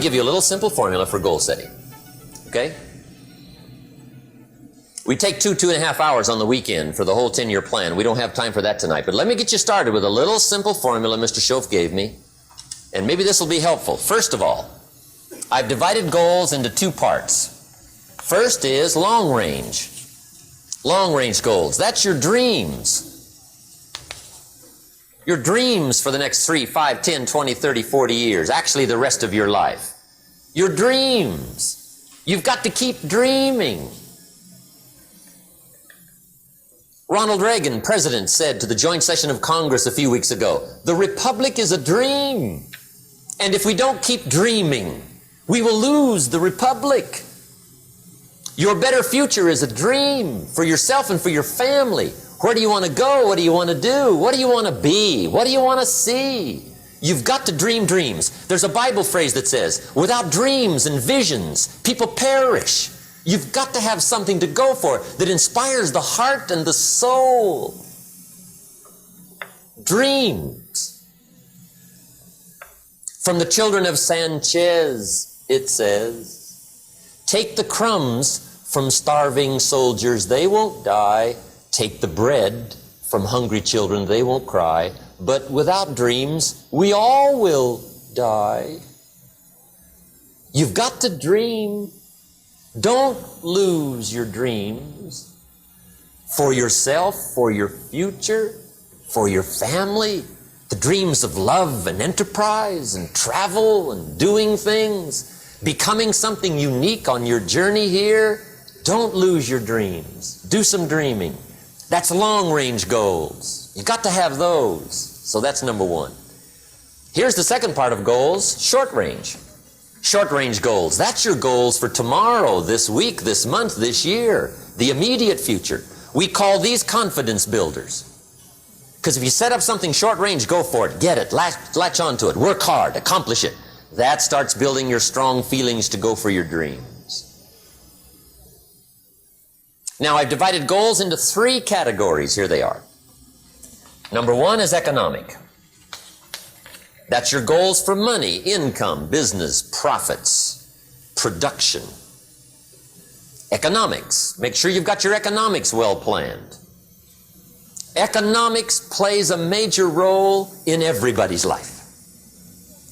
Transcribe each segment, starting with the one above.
give you a little simple formula for goal setting. Okay? We take 2.5 hours on the weekend for the whole 10-year plan. We don't have time for that tonight. But let me get you started with a little simple formula Mr. Schoaf gave me. And maybe this will be helpful. First of all, I've divided goals into 2 parts. First is long range. Long range goals. That's your dreams. Your dreams for the next 3, 5, 10, 20, 30, 40 years. Actually, the rest of your life. Your dreams. You've got to keep dreaming. Ronald Reagan, president, said to the joint session of Congress a few weeks ago, "The Republic is a dream. And if we don't keep dreaming, we will lose the Republic." Your better future is a dream for yourself and for your family. Where do you want to go? What do you want to do? What do you want to be? What do you want to see? You've got to dream dreams. There's a Bible phrase that says, without dreams and visions, people perish. You've got to have something to go for that inspires the heart and the soul. Dreams. From the children of Sanchez, it says, take the crumbs from starving soldiers, they won't die. Take the bread from hungry children, they won't cry. But without dreams, we all will die. You've got to dream. Don't lose your dreams for yourself, for your future, for your family. The dreams of love and enterprise and travel and doing things, becoming something unique on your journey here. Don't lose your dreams. Do some dreaming. That's long-range goals. You've got to have those. So that's number 1. Here's the second part of goals, short range. Short-range goals. That's your goals for tomorrow, this week, this month, this year, the immediate future. We call these confidence builders. Because if you set up something short-range, go for it, get it, latch onto it, work hard, accomplish it. That starts building your strong feelings to go for your dreams. Now, I've divided goals into 3 categories. Here they are. Number 1 is economic. That's your goals for money, income, business, profits, production. Economics. Make sure you've got your economics well planned. Economics plays a major role in everybody's life.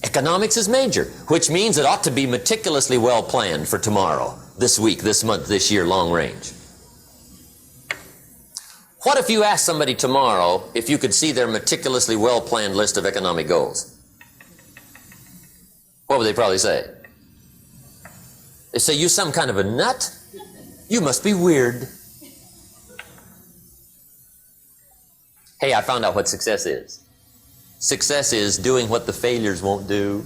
Economics is major, which means it ought to be meticulously well planned for tomorrow, this week, this month, this year, long range. What if you asked somebody tomorrow if you could see their meticulously well-planned list of economic goals? What would they probably say? They say, you some kind of a nut? You must be weird. Hey, I found out what success is. Success is doing what the failures won't do.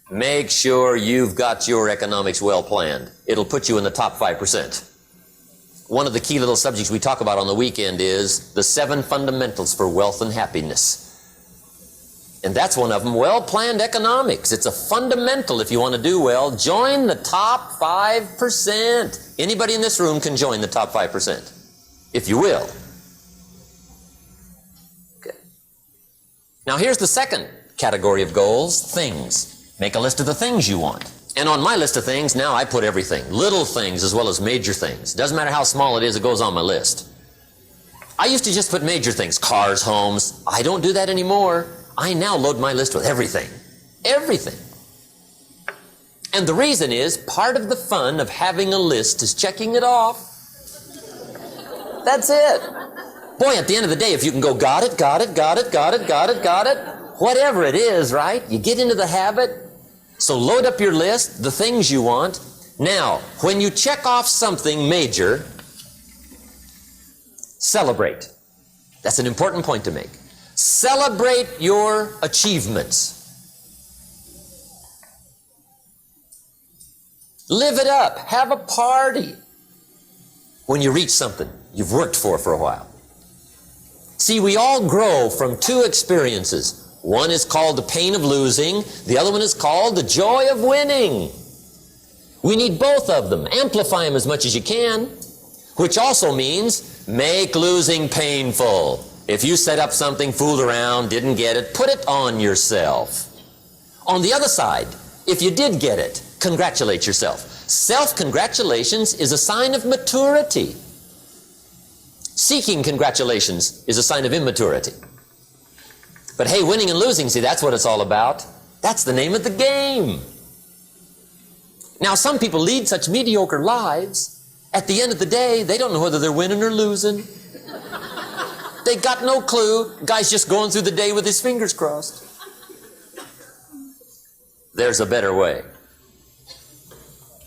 Make sure you've got your economics well planned. It'll put you in the top 5%. One of the key little subjects we talk about on the weekend is the 7 fundamentals for wealth and happiness. And that's one of them, well-planned economics. It's a fundamental if you want to do well. Join the top 5%. Anybody in this room can join the top 5%, if you will. Okay. Now here's the second category of goals, things. Make a list of the things you want. And on my list of things, now I put everything. Little things as well as major things. Doesn't matter how small it is, it goes on my list. I used to just put major things, cars, homes. I don't do that anymore. I now load my list with everything. Everything. And the reason is, part of the fun of having a list is checking it off. That's it. Boy, at the end of the day, if you can go, got it, got it, got it, got it, got it, got it, whatever it is, right? You get into the habit. So load up your list, the things you want. Now, when you check off something major, celebrate. That's an important point to make. Celebrate your achievements. Live it up. Have a party when you reach something you've worked for a while. See, we all grow from 2 experiences. One is called the pain of losing. The other one is called the joy of winning. We need both of them. Amplify them as much as you can, which also means make losing painful If you set up something, fooled around, didn't get it, put it on yourself. On the other side, if you did get it, congratulate yourself. Self-congratulations is a sign of maturity. Seeking congratulations is a sign of immaturity. But hey, winning and losing, see, that's what it's all about. That's the name of the game. Now, some people lead such mediocre lives, at the end of the day, they don't know whether they're winning or losing. They got no clue. Guy's just going through the day with his fingers crossed. There's a better way.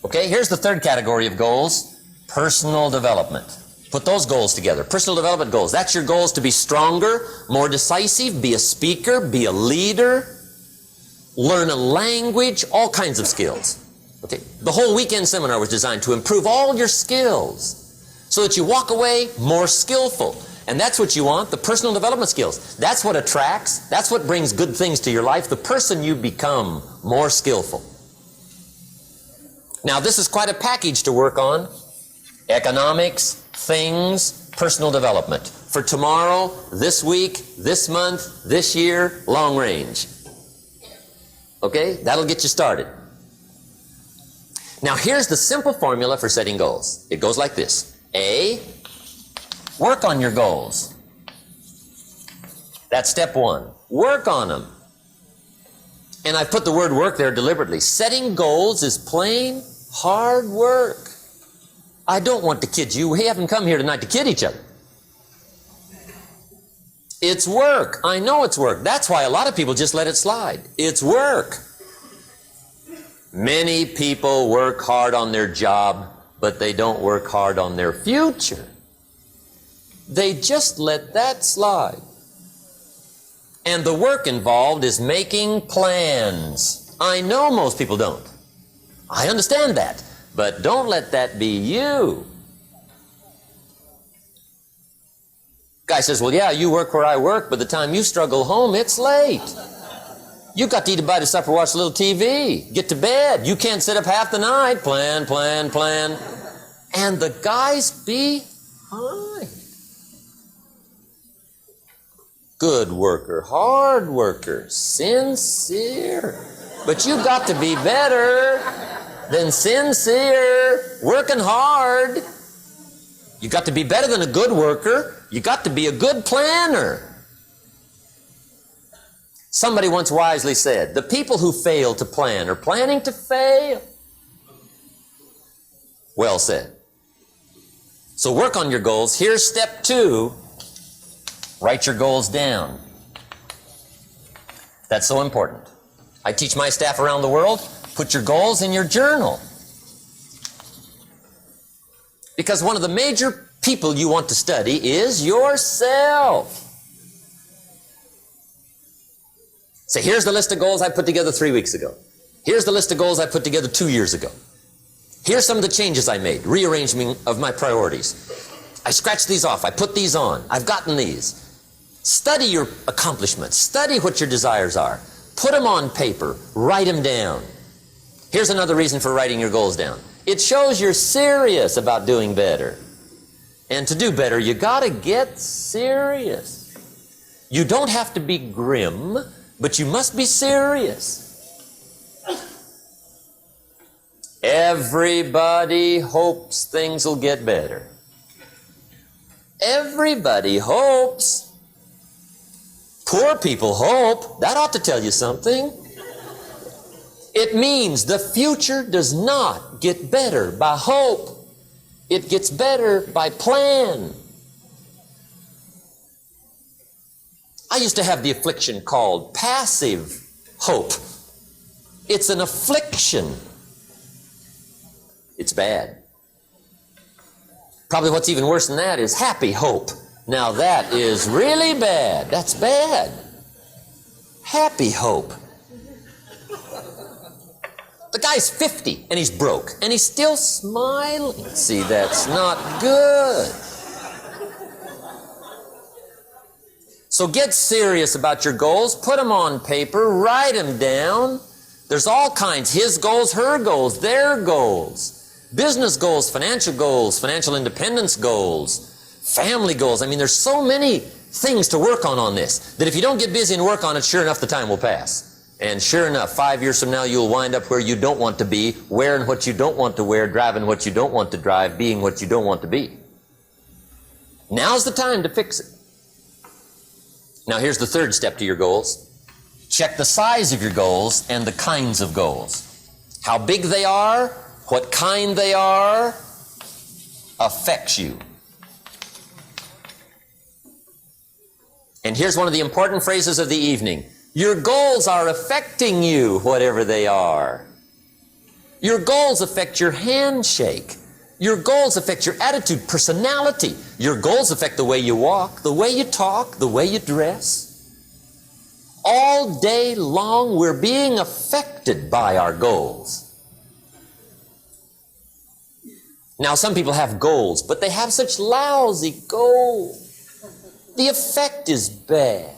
Okay, here's the third category of goals. Personal development. Put those goals together. Personal development goals. That's your goals to be stronger, more decisive, be a speaker, be a leader, learn a language, all kinds of skills. Okay, the whole weekend seminar was designed to improve all your skills so that you walk away more skillful. And that's what you want, the personal development skills. That's what attracts, that's what brings good things to your life, the person you become more skillful. Now, this is quite a package to work on. Economics, things, personal development. For tomorrow, this week, this month, this year, long range. Okay, that'll get you started. Now, here's the simple formula for setting goals. It goes like this. A, work on your goals. That's step one. Work on them. And I put the word work there deliberately. Setting goals is plain hard work. I don't want to kid you. We haven't come here tonight to kid each other. It's work. I know it's work. That's why a lot of people just let it slide. It's work. Many people work hard on their job, but they don't work hard on their future. They just let that slide. And the work involved is making plans. I know most people don't. I understand that. But don't let that be you. Guy says, well, yeah, you work where I work, but the time you struggle home, it's late. You got to eat a bite of supper, watch a little TV, get to bed. You can't sit up half the night. Plan, plan, plan. And the guy's behind. Good worker, hard worker, sincere. But you got to be better than sincere, working hard. You got to be better than a good worker. You got to be a good planner. Somebody once wisely said, the people who fail to plan are planning to fail. Well said. So work on your goals. Here's step 2. Write your goals down. That's so important. I teach my staff around the world, put your goals in your journal. Because one of the major people you want to study is yourself. So here's the list of goals I put together 3 weeks ago. Here's the list of goals I put together 2 years ago. Here's some of the changes I made, rearrangement of my priorities. I scratched these off, I put these on, I've gotten these. Study your accomplishments, study what your desires are. Put them on paper, write them down. Here's another reason for writing your goals down. It shows you're serious about doing better. And to do better, you gotta get serious. You don't have to be grim, but you must be serious. Everybody hopes things will get better. Everybody hopes. Poor people hope. That ought to tell you something. It means the future does not get better by hope. It gets better by plan. I used to have the affliction called passive hope. It's an affliction. It's bad. Probably what's even worse than that is happy hope. Now that is really bad. That's bad. Happy hope. The guy's 50 and he's broke and he's still smiling. See, that's not good. So get serious about your goals. Put them on paper. Write them down. There's all kinds. His goals, her goals, their goals. Business goals, financial independence goals, family goals. I mean, there's so many things to work on this, that if you don't get busy and work on it, sure enough, the time will pass. And sure enough, 5 years from now, you'll wind up where you don't want to be, wearing what you don't want to wear, driving what you don't want to drive, being what you don't want to be. Now's the time to fix it. Now here's the third step to your goals. Check the size of your goals and the kinds of goals. How big they are, what kind they are, affects you. And here's one of the important phrases of the evening. Your goals are affecting you, whatever they are. Your goals affect your handshake. Your goals affect your attitude, personality. Your goals affect the way you walk, the way you talk, the way you dress. All day long, we're being affected by our goals. Now, some people have goals, but they have such lousy goals. The effect is bad.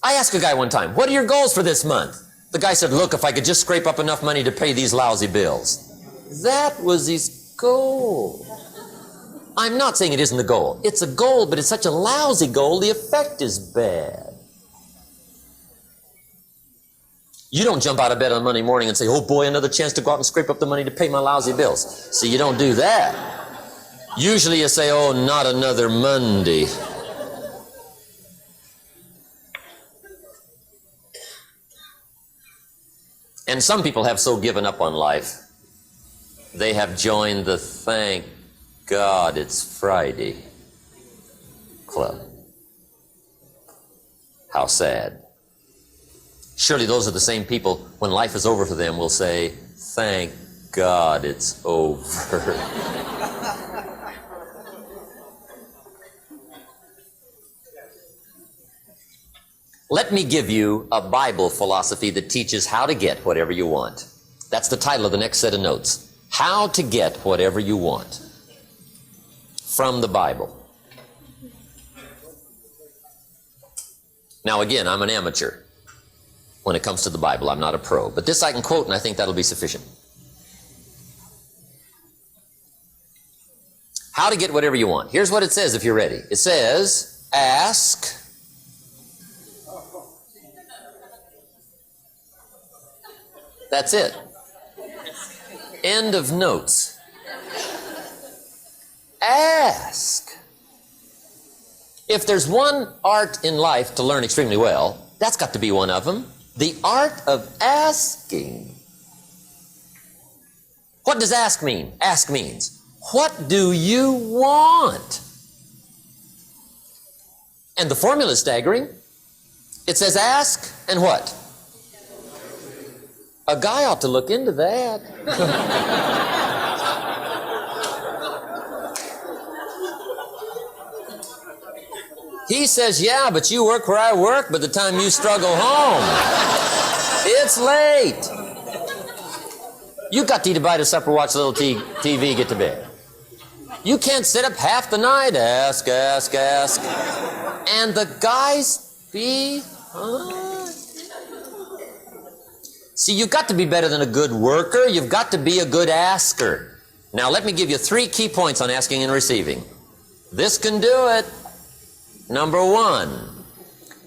I asked a guy one time, what are your goals for this month? The guy said, look, if I could just scrape up enough money to pay these lousy bills. That was his goal. I'm not saying it isn't a goal. It's a goal, but it's such a lousy goal, the effect is bad. You don't jump out of bed on Monday morning and say, oh boy, another chance to go out and scrape up the money to pay my lousy bills. See, you don't do that. Usually you say, oh, not another Monday. And some people have so given up on life, they have joined the thank God it's Friday club. How sad. Surely those are the same people, when life is over for them, will say, thank God it's over. Let me give you a Bible philosophy that teaches how to get whatever you want. That's the title of the next set of notes. How to get whatever you want. From the Bible. Now again, I'm an amateur when it comes to the Bible. I'm not a pro. But this I can quote, and I think that'll be sufficient. How to get whatever you want. Here's what it says if you're ready. It says, ask. That's it. End of notes. Ask. If there's one art in life to learn extremely well, that's got to be one of them. The art of asking. What does ask mean? Ask means, what do you want? And the formula is staggering. It says ask and what? A guy ought to look into that. He says, yeah, but you work where I work, by the time you struggle home, it's late. You got to eat a bite of supper, watch a little TV, get to bed. You can't sit up half the night, ask. And the guys behind. See, you've got to be better than a good worker. You've got to be a good asker. Now, let me give you 3 key points on asking and receiving. This can do it. Number 1,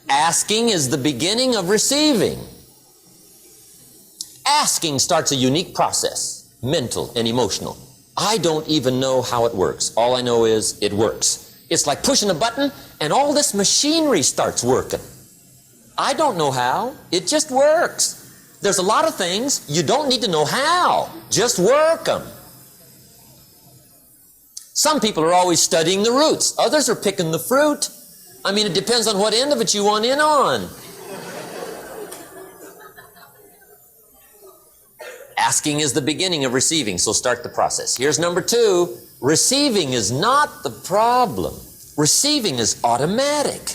asking is the beginning of receiving. Asking starts a unique process, mental and emotional. I don't even know how it works. All I know is it works. It's like pushing a button and all this machinery starts working. I don't know how. It just works. There's a lot of things you don't need to know how. Just work them. Some people are always studying the roots. Others are picking the fruit. I mean, it depends on what end of it you want in on. Asking is the beginning of receiving, so start the process. Here's number 2. Receiving is not the problem. Receiving is automatic.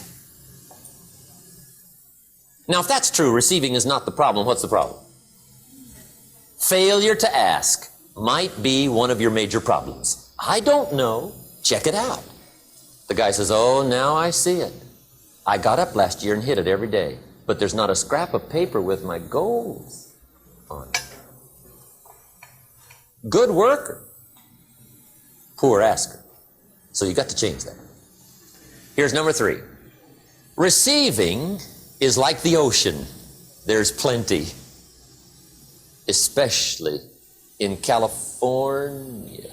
Now, if that's true, receiving is not the problem, what's the problem? Failure to ask might be one of your major problems. I don't know. Check it out. The guy says, oh, now I see it. I got up last year and hit it every day, but there's not a scrap of paper with my goals on it. Good worker, poor asker. So you got to change that. Here's number 3. Receiving is like the ocean. There's plenty, especially in California.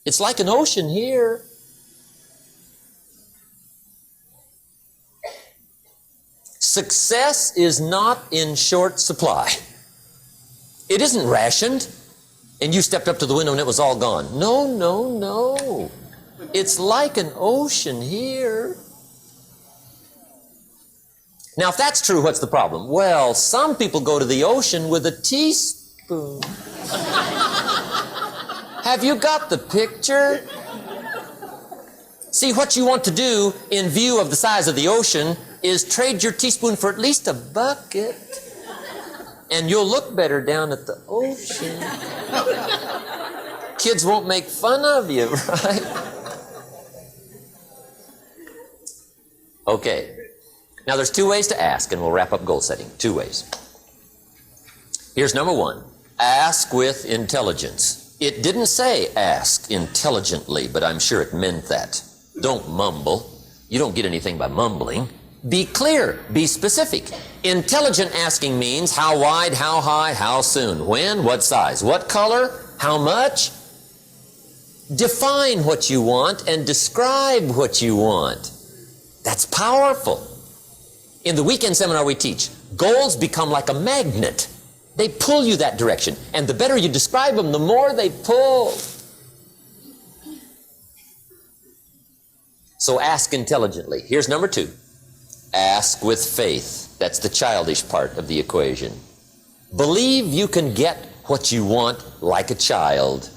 It's like an ocean here. Success is not in short supply. It isn't rationed, and you stepped up to the window and it was all gone. No, no, no. It's like an ocean here. Now, if that's true, what's the problem? Well, some people go to the ocean with a teaspoon. Have you got the picture? See, what you want to do in view of the size of the ocean is trade your teaspoon for at least a bucket. And you'll look better down at the ocean. Kids won't make fun of you, right? Okay. Now, there's 2 ways to ask, and we'll wrap up goal setting. 2 ways. Here's number 1. Ask with intelligence. It didn't say ask intelligently, but I'm sure it meant that. Don't mumble. You don't get anything by mumbling. Be clear. Be specific. Intelligent asking means how wide, how high, how soon, when, what size, what color, how much. Define what you want and describe what you want. That's powerful. In the weekend seminar we teach, goals become like a magnet. They pull you that direction. And the better you describe them, the more they pull. So ask intelligently. Here's number 2. Ask with faith. That's the childish part of the equation. Believe you can get what you want like a child,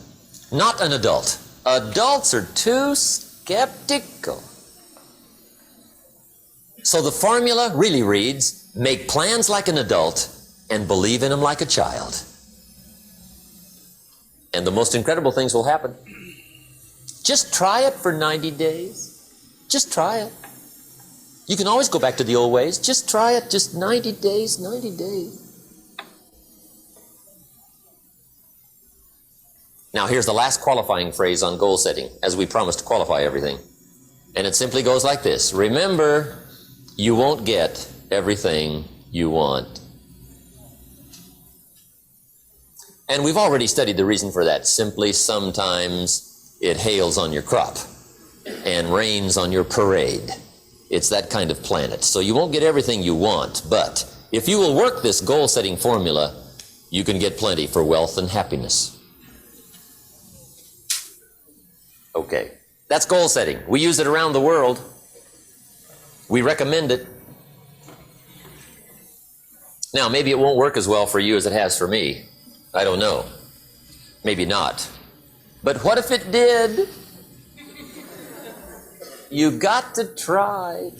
not an adult. Adults are too skeptical. So the formula really reads, make plans like an adult and believe in them like a child. And the most incredible things will happen. Just try it for 90 days. Just try it. You can always go back to the old ways. Just try it, just 90 days, 90 days. Now here's the last qualifying phrase on goal setting, as we promise to qualify everything. And it simply goes like this. Remember, you won't get everything you want. And we've already studied the reason for that. Simply, sometimes it hails on your crop and rains on your parade. It's that kind of planet. So you won't get everything you want, but if you will work this goal-setting formula, you can get plenty for wealth and happiness. Okay, that's goal setting. We use it around the world. We recommend it. Now, maybe it won't work as well for you as it has for me. I don't know. Maybe not. But what if it did? You got to try.